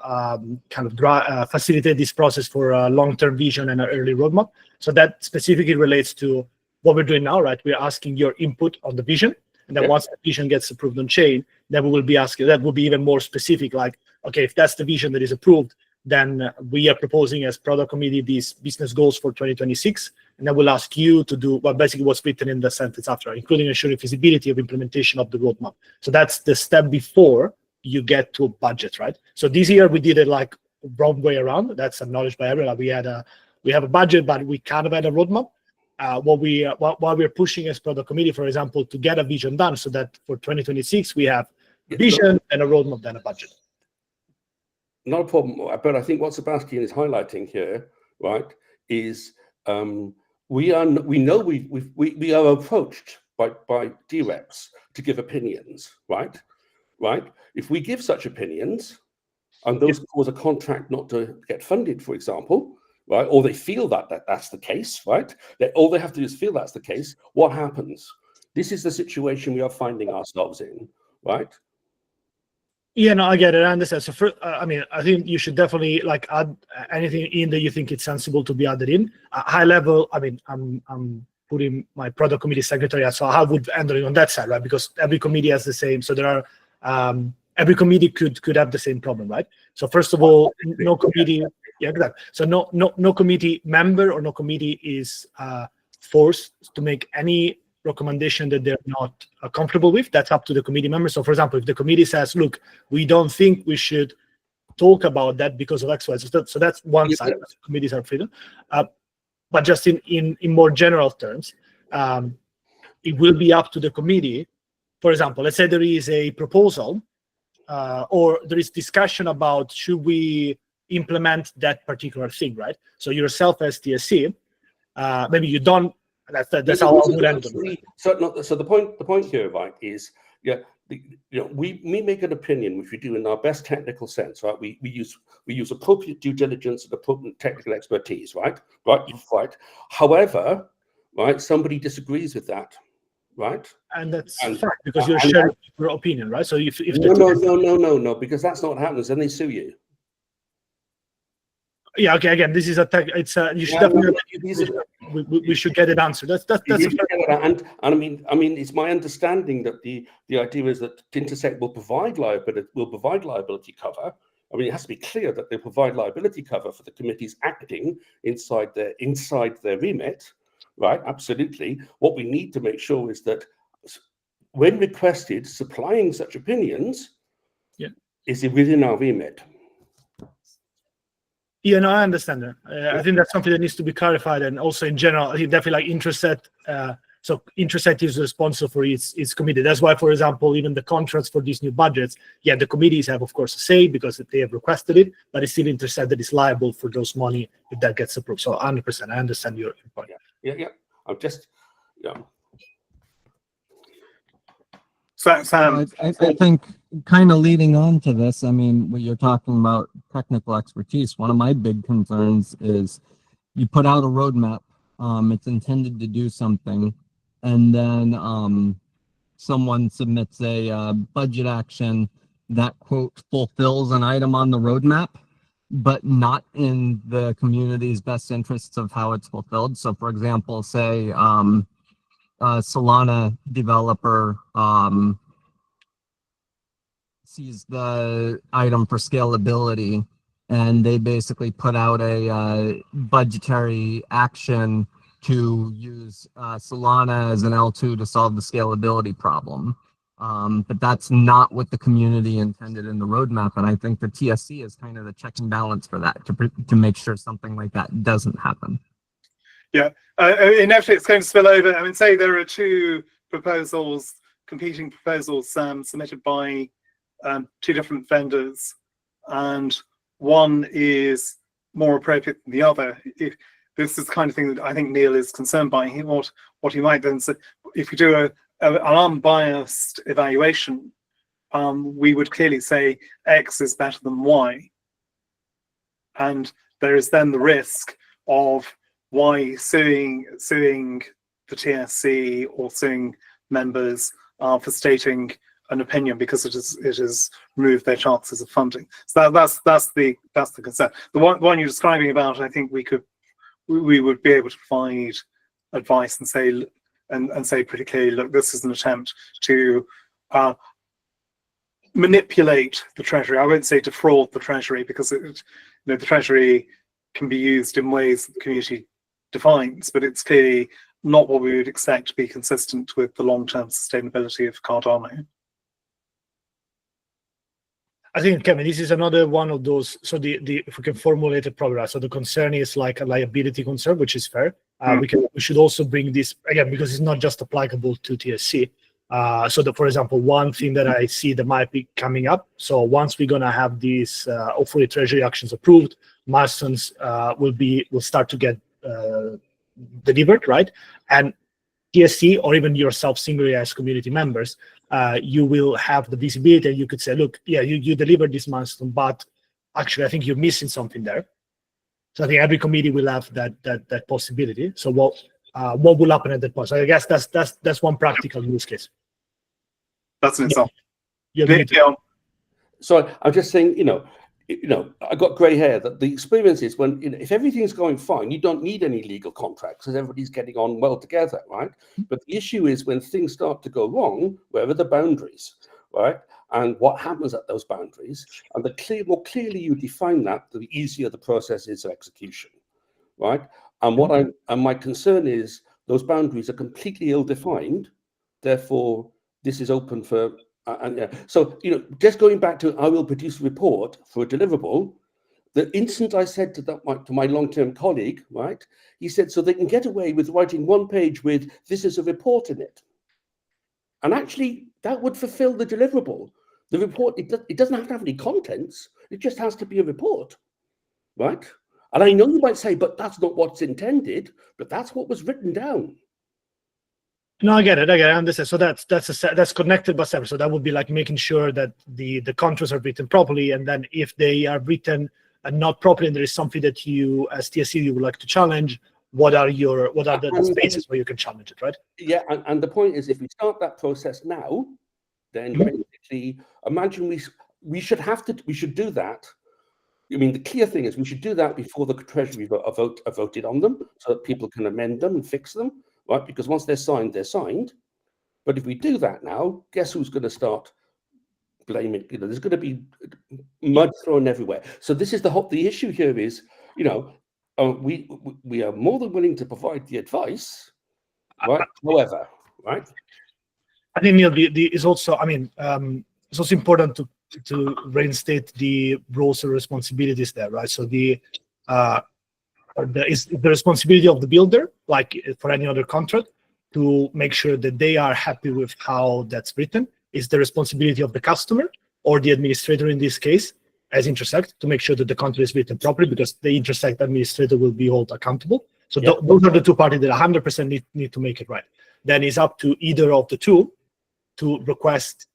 kind of facilitate this process for a long-term vision and an early roadmap. So that specifically relates to what we're doing now, right? We're asking your input on the vision, and then once the vision gets approved on chain, then we will be asking, that will be even more specific, like, okay, if that's the vision that is approved, then we are proposing as product committee these business goals for 2026, and then we'll ask you to do basically what's written in the sentence after, including ensuring feasibility of implementation of the roadmap. So that's the step before you get to a budget, right? So this year we did it like wrong way around. That's acknowledged by everyone. We have a budget, but we kind of had a roadmap. What we're pushing as product committee, for example, to get a vision done, so that for 2026 we have a vision and a roadmap, then a budget. Not a problem, but I think what Sebastian is highlighting here, right, is we are approached by DREPs to give opinions, right? If we give such opinions, and those cause a contract not to get funded, for example, right, or they feel that's the case, right? All they have to do is feel that's the case. What happens? This is the situation we are finding ourselves in, right? Yeah, no, I get it. I understand. So, I think you should definitely add anything in that you think it's sensible to be added in. High level, I'm putting my product committee secretary, so I would handle it on that side, right? Because every committee has the same. So there are every committee could have the same problem, right? So first of all, no committee, yeah, exactly. So no committee member or no committee is forced to make any recommendation that they're not comfortable with. That's up to the committee members. So for example, if the committee says, look, we don't think we should talk about that because of X, Y, so that's one side. Committees are freedom. But just in more general terms, it will be up to the committee. For example, let's say there is a proposal or there is discussion about should we implement that particular thing, right? So yourself as TSC, maybe you don't. That's how I would handle it. So the point here, right, is we make an opinion, which we do in our best technical sense, right? We use appropriate due diligence and appropriate technical expertise, right? However, right, somebody disagrees with that, right? And that's fact, because you're sharing your opinion, right? So if no, because that's not what happens. Then they sue you. Yeah. Okay. Again, this is you should definitely. We should get it answered. That's and I mean, it's my understanding that the idea is that Intersect will provide liability cover. I mean, it has to be clear that they provide liability cover for the committees acting inside their remit, right? Absolutely. What we need to make sure is that when requested, supplying such opinions is within our remit. Yeah, no, I understand that. I think that's something that needs to be clarified, and also in general, I think definitely like Intersect. So Intersect is responsible for its committee. That's why, for example, even the contracts for these new budgets, the committees have, of course, a say because they have requested it, but it's still Intersect that is liable for those money if that gets approved. So 100%, I understand your point. Yeah. I'm just, So, Sam, I think kind of leading on to this, I mean, when you're talking about technical expertise, one of my big concerns is you put out a roadmap, it's intended to do something, and then someone submits a budget action that, quote, fulfills an item on the roadmap, but not in the community's best interests of how it's fulfilled. So, for example, say Solana developer sees the item for scalability, and they basically put out a budgetary action to use Solana as an L2 to solve the scalability problem. But that's not what the community intended in the roadmap, and I think the TSC is kind of the check and balance for that to make sure something like that doesn't happen. Yeah, inevitably it's going to spill over. I mean, say there are two competing proposals submitted by two different vendors, and one is more appropriate than the other. This is the kind of thing that I think Neil is concerned by. What he might then say, if we do an unbiased evaluation, we would clearly say X is better than Y, and there is then the risk of Y suing the TSC or suing members for stating an opinion because it has removed their chances of funding. So that's the concern. The one you're describing about, I think we would be able to provide advice and say pretty clearly, look, this is an attempt to manipulate the Treasury. I won't say defraud the Treasury, because the Treasury can be used in ways that the community defines, but it's clearly not what we would expect to be consistent with the long-term sustainability of Cardano. I think, Kevin, this is another one of those. So the if we can formulate it properly, right? So the concern is like a liability concern, which is fair. We should also bring this again because it's not just applicable to TSC. So for example, one thing that I see that might be coming up. So once we're gonna have these hopefully treasury actions approved, milestones will start to get delivered, right? And TSC or even yourself singly as community members, you will have the visibility and you could say, look, yeah, you delivered this milestone, but actually I think you're missing something there. So I think every committee will have that possibility. So what will happen at that point? So I guess that's one practical use case. That's an example. Yeah. So I'm just saying, I got grey hair. That the experience is when, if everything's going fine, you don't need any legal contracts because everybody's getting on well together, right? But the issue is when things start to go wrong, where are the boundaries, right? And what happens at those boundaries? And the more clearly you define that, the easier the process is of execution, right? And my concern is those boundaries are completely ill-defined. Therefore, this is open for. So, just going back to, I will produce a report for a deliverable. The instant I said to my long-term colleague, right, he said, so they can get away with writing one page with, this is a report in it. And actually, that would fulfill the deliverable. The report, it doesn't have to have any contents. It just has to be a report, right? And I know you might say, but that's not what's intended, but that's what was written down. No, I get it. I understand. So that's connected but separate. So that would be like making sure that the contracts are written properly, and then if they are written and not properly, and there is something that you, as TSC, you would like to challenge, what are the spaces where you can challenge it, right? Yeah, and the point is, if we start that process now, then basically, imagine we should do that. I mean, the clear thing is we should do that before the Treasury voted on them, so that people can amend them and fix them. Right, because once they're signed, they're signed. But if we do that now, guess who's going to start blaming? There's going to be mud thrown everywhere. So this is the issue here is, we are more than willing to provide the advice, right? However, right? I think Neil, it's also, it's also important to reinstate the roles and responsibilities there, right? So is the responsibility of the builder, like for any other contract, to make sure that they are happy with how that's written. Is the responsibility of the customer or the administrator in this case, as Intersect, to make sure that the contract is written properly, because the Intersect administrator will be held accountable. So those are the two parties that 100% need to make it right. Then it's up to either of the two to request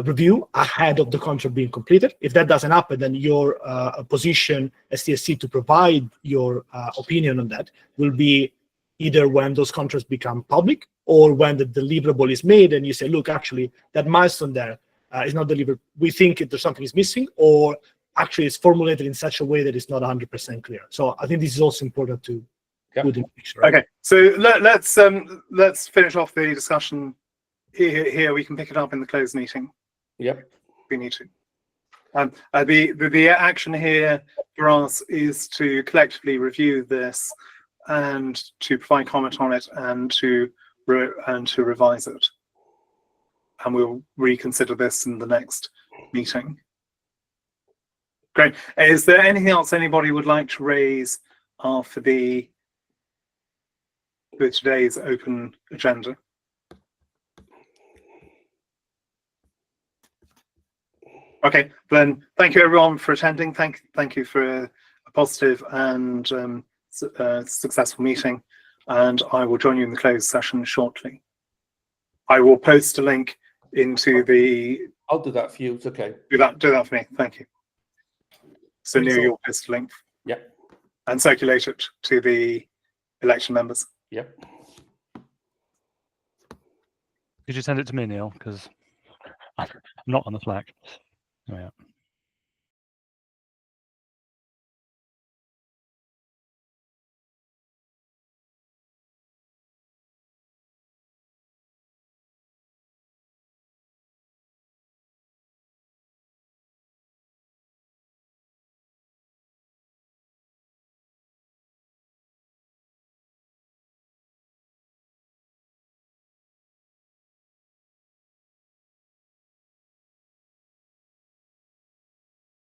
review ahead of the contract being completed. If that doesn't happen, then your position as TSC to provide your opinion on that will be either when those contracts become public or when the deliverable is made and you say, look, actually, that milestone there is not delivered. We think there's something is missing, or actually it's formulated in such a way that it's not 100% clear. So I think this is also important to put in the picture. Right? Okay, so let's finish off the discussion here. We can pick it up in the closed meeting. Yep. We need to. The action here for us is to collectively review this and to provide comment on it and to revise it. And we'll reconsider this in the next meeting. Great. Is there anything else anybody would like to raise for today's open agenda? Okay, then thank you everyone for attending. Thank you for a positive and successful meeting, and I will join you in the closed session shortly. I will post a link into the. I'll do that for you. It's okay. Do that for me. Thank you. So Neil, you'll post a link. Yep. And circulate it to the election members. Yep. Could you send it to me, Neil? Because I'm not on the Slack. Oh, yeah.